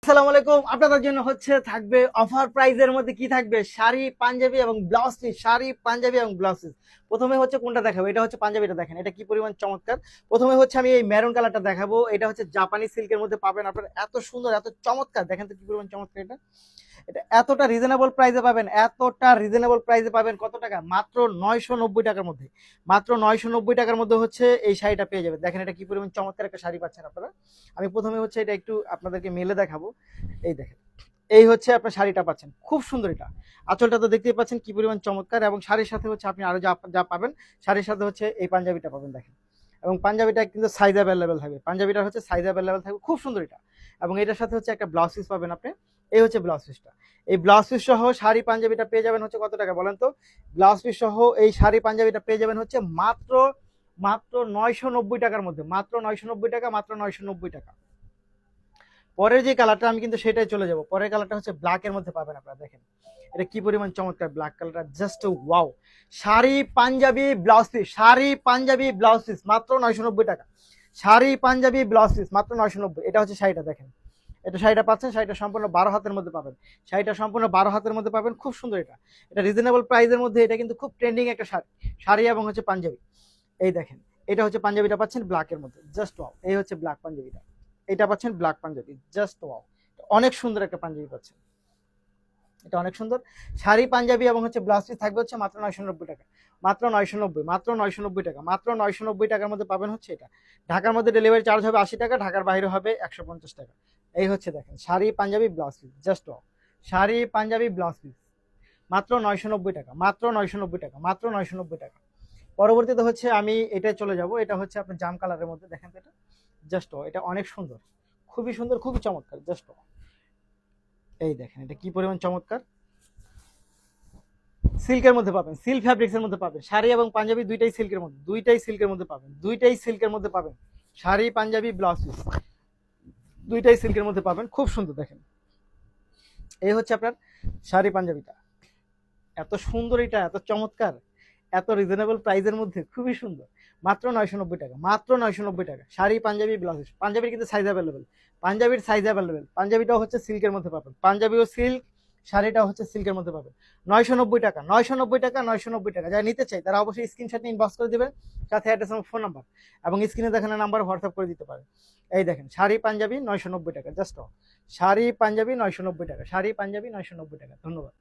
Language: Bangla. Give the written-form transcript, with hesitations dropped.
আসসালামু আলাইকুম। আপনাদের জন্য থাকবে অফার প্রাইজের মধ্যে কি থাকবে, শাড়ি পাঞ্জাবি এবং ব্লাউজ পিস। শাড়ি পাঞ্জাবি এবং ব্লাউজ পিস। প্রথমে কোনটা দেখাবো, এটা পাঞ্জাবিটা। দেখেন এটা কি পরিমাণ চমৎকার। প্রথমে আমি এই মেরুন কালারটা দেখাবো। এটা জাপানি সিল্কের মধ্যে পাবেন আপনারা। এত সুন্দর, এত চমৎকার, দেখেন তো কি পরিমাণ চমৎকার। এটা এটা এতটা রিজনেবল প্রাইসে পাবেন, এতটা রিজনেবল প্রাইসে পাবেন। কত টাকা? মাত্র 990 টাকার মধ্যে। মাত্র 990 টাকার মধ্যে এই শাড়িটা পেয়ে যাবেন। দেখেন এটা কি পরিমাণ চমৎকার একটা শাড়ি পাচ্ছেন আপনারা। আমি প্রথমে এটা একটু আপনাদেরকে মেলে দেখাবো। এই দেখেন, এই আপনার শাড়িটা পাচ্ছেন, খুব সুন্দর। এটা আঁচলটা তো দেখতেই পাচ্ছেন কি পরিমাণ চমৎকার, এবং শাড়ির সাথে আপনি আরো যা যা পাবেন, শাড়ির সাথে এই পাঞ্জাবিটা পাবেন। দেখেন, এবং পাঞ্জাবিটা কিন্তু সাইজ অ্যাভেলেবেল থাকবে। পাঞ্জাবিটা সাইজ অ্যাভেলেবেল থাকবে, খুব সুন্দর এটা। এবং এটার সাথে একটা ব্লাউজ পিস পাবেন আপনি। এই ব্লাউজ পিসটা। এই ব্লাউজ পিস সহ শাড়ি পাঞ্জাবিটা পেয়ে যাবেন কত টাকা বলেন তো? ব্লাউজ পিস সহ এই শাড়ি পাঞ্জাবিটা পেয়ে যাবেন মাত্র মাত্র 990 টাকার মধ্যে। মাত্র 990 টাকা, মাত্র 990 টাকা। পরের যে কালারটা আমি কিন্তু সেটাই চলে যাব। পরের কালারটা ব্ল্যাক এর মধ্যে পাবেন আপনারা। দেখেন এটা কি পরিমাণ চমৎকার ব্ল্যাক কালারটা, just wow. Sari panjabi blouse piece, sari panjabi blouse piece মাত্র 990 টাকা। শাড়ি পাঞ্জাবি ব্লাউজ পিস মাত্র 990। এটা শাড়িটা। দেখেন এটা শাড়িটা পাচ্ছেন, শাড়িটা সম্পূর্ণ 12 হাতের মধ্যে পাবেন। শাড়িটা সম্পূর্ণ 12 হাতের মধ্যে পাবেন, খুব সুন্দর। এটা এটা রিজনেবল প্রাইসের মধ্যে। এটা কিন্তু খুব ট্রেন্ডিং একটা শাড়ি। শাড়ি এবং পাঞ্জাবি। এই দেখেন, এটা পাঞ্জাবিটা পাচ্ছেন ব্ল্যাক এর মধ্যে, জাস্ট ওয়াও। এই ব্ল্যাক পাঞ্জাবিটা। এটা পাচ্ছেন ব্ল্যাক পাঞ্জাবি, জাস্ট ওয়াও। অনেক সুন্দর একটা পাঞ্জাবি পাচ্ছেন। এটা অনেক সুন্দর শাড়ি পাঞ্জাবি, এবং ব্লাউজ পিস থাকবে মাত্র 990 টাকা। মাত্র 990, মাত্র 990 টাকা, মাত্র 990 টাকার মধ্যে পাবেন এটা। ঢাকার মধ্যে ডেলিভারি চার্জ হবে 80 টাকা, ঢাকার বাইরে হবে 150 টাকা। এই দেখেন sari panjabi blouse piece, just wow. Sari panjabi blouse piece মাত্র 990 টাকা, মাত্র 990 টাকা, মাত্র 990 টাকা। পরবর্তীতে আমি এটা চলে যাব। এটা আপনার জাম কালারের মধ্যে। দেখেন এটা জাস্ট ওয়াও। এটা অনেক সুন্দর, খুবই সুন্দর, খুবই চমৎকার, জাস্ট ওয়াও। এই দেখেন এটা কি পরিমাণ চমৎকার। সিল্কের মধ্যে পাবেন, সিল্ক ফ্যাব্রিক্স এর মধ্যে পাবেন। শাড়ি এবং পাঞ্জাবি দুইটাই সিল্কের মধ্যে, দুইটাই সিল্কের মধ্যে পাবেন, দুইটাই সিল্কের মধ্যে পাবেন। শাড়ি পাঞ্জাবি ব্লাউজ পিস দুইটাই সিল্কের মধ্যে পাবেন, খুব সুন্দর। দেখেন এই আপনার শাড়ি পাঞ্জাবিটা। এত সুন্দর, এটা এত চমৎকার, এত রিজনেবল প্রাইসের মধ্যে, খুবই সুন্দর। মাত্র 990 টাকা, মাত্র 990 টাকা। শাড়ি পাঞ্জাবি ব্লাউজ। পাঞ্জাবির কিন্তু সাইজ অ্যাভেলেবেল, পাঞ্জাবির সাইজ অ্যাভেলেবেল। পাঞ্জাবিটাও সিল্কের মধ্যে পাবেন, পাঞ্জাবিও সিল্ক, শাড়িটাও সিল্কের মধ্যে পাবেন। 990 টাকা, 990 টাকা, 990 টাকা। যারা নিতে চাই তারা অবশ্যই স্ক্রিনশট নিয়ে ইনবক্স করে দেবেন, সাথে অ্যাড্রেস এবং ফোন নাম্বার, এবং স্ক্রিনে দেখানো নাম্বার হোয়াটসঅ্যাপ করে দিতে পারেন। এই দেখেন শাড়ি পাঞ্জাবি 990 টাকা, জাস্ট শাড়ি পাঞ্জাবি 990 টাকা, শাড়ি পাঞ্জাবি 990 টাকা। ধন্যবাদ।